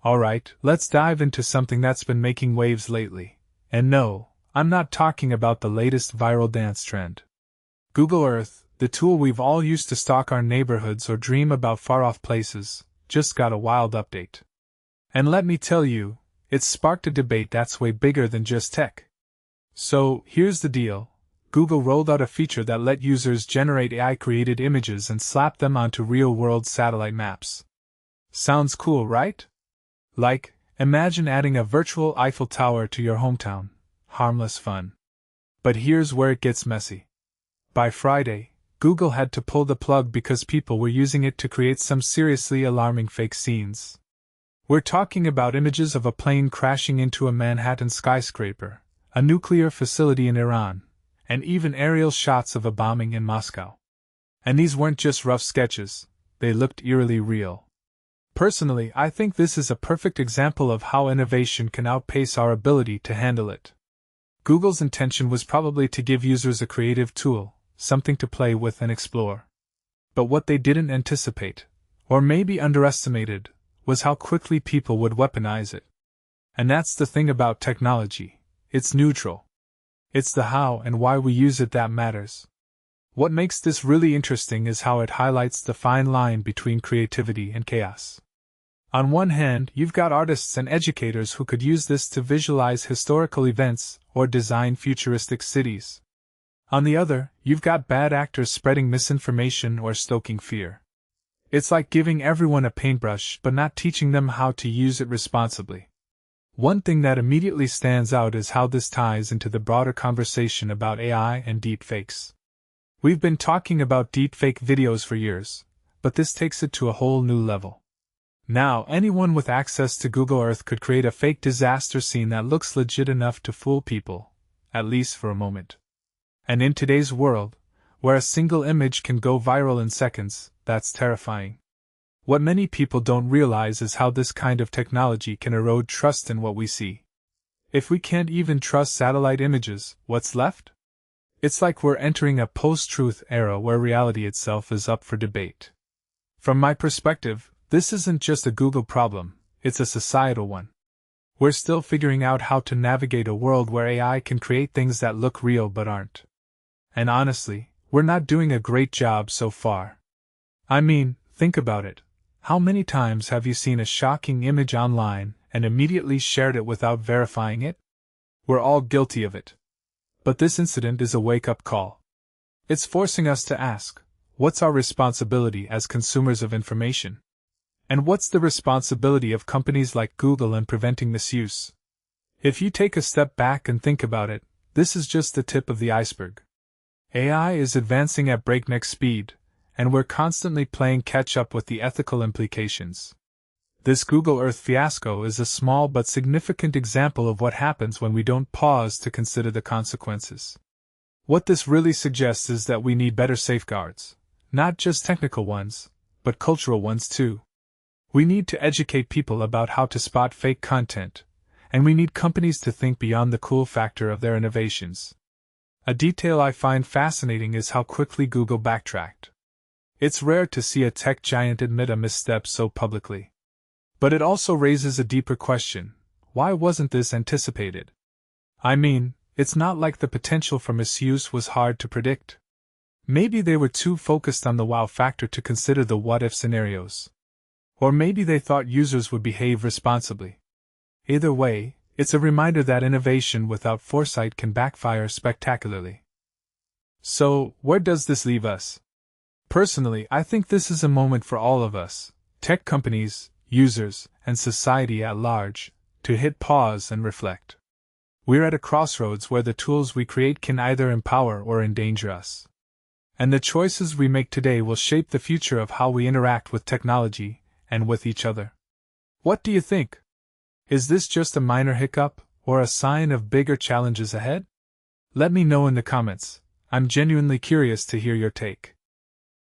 Alright, let's dive into something that's been making waves lately. And no, I'm not talking about the latest viral dance trend. Google Earth, the tool we've all used to stalk our neighborhoods or dream about far-off places, just got a wild update. And let me tell you, it's sparked a debate that's way bigger than just tech. So, here's the deal. Google rolled out a feature that let users generate AI-created images and slap them onto real-world satellite maps. Sounds cool, right? Like, imagine adding a virtual Eiffel Tower to your hometown. Harmless fun. But here's where it gets messy. By Friday, Google had to pull the plug because people were using it to create some seriously alarming fake scenes. We're talking about images of a plane crashing into a Manhattan skyscraper, a nuclear facility in Iran, and even aerial shots of a bombing in Moscow. And these weren't just rough sketches, they looked eerily real. Personally, I think this is a perfect example of how innovation can outpace our ability to handle it. Google's intention was probably to give users a creative tool, something to play with and explore. But what they didn't anticipate, or maybe underestimated, was how quickly people would weaponize it. And that's the thing about technology, it's neutral. It's the how and why we use it that matters. What makes this really interesting is how it highlights the fine line between creativity and chaos. On one hand, you've got artists and educators who could use this to visualize historical events or design futuristic cities. On the other, you've got bad actors spreading misinformation or stoking fear. It's like giving everyone a paintbrush but not teaching them how to use it responsibly. One thing that immediately stands out is how this ties into the broader conversation about AI and deepfakes. We've been talking about deepfake videos for years, but this takes it to a whole new level. Now, anyone with access to Google Earth could create a fake disaster scene that looks legit enough to fool people, at least for a moment. And in today's world, where a single image can go viral in seconds, that's terrifying. What many people don't realize is how this kind of technology can erode trust in what we see. If we can't even trust satellite images, what's left? It's like we're entering a post-truth era where reality itself is up for debate. From my perspective, this isn't just a Google problem, it's a societal one. We're still figuring out how to navigate a world where AI can create things that look real but aren't. And honestly, we're not doing a great job so far. I mean, think about it. How many times have you seen a shocking image online and immediately shared it without verifying it? We're all guilty of it. But this incident is a wake-up call. It's forcing us to ask, what's our responsibility as consumers of information? And what's the responsibility of companies like Google in preventing misuse? If you take a step back and think about it, this is just the tip of the iceberg. AI is advancing at breakneck speed, and we're constantly playing catch-up with the ethical implications. This Google Earth fiasco is a small but significant example of what happens when we don't pause to consider the consequences. What this really suggests is that we need better safeguards, not just technical ones, but cultural ones too. We need to educate people about how to spot fake content, and we need companies to think beyond the cool factor of their innovations. A detail I find fascinating is how quickly Google backtracked. It's rare to see a tech giant admit a misstep so publicly. But it also raises a deeper question: why wasn't this anticipated? I mean, it's not like the potential for misuse was hard to predict. Maybe they were too focused on the wow factor to consider the what-if scenarios. Or maybe they thought users would behave responsibly. Either way, it's a reminder that innovation without foresight can backfire spectacularly. So, where does this leave us? Personally, I think this is a moment for all of us, tech companies, users, and society at large, to hit pause and reflect. We're at a crossroads where the tools we create can either empower or endanger us. And the choices we make today will shape the future of how we interact with technology and with each other. What do you think? Is this just a minor hiccup, or a sign of bigger challenges ahead? Let me know in the comments. I'm genuinely curious to hear your take.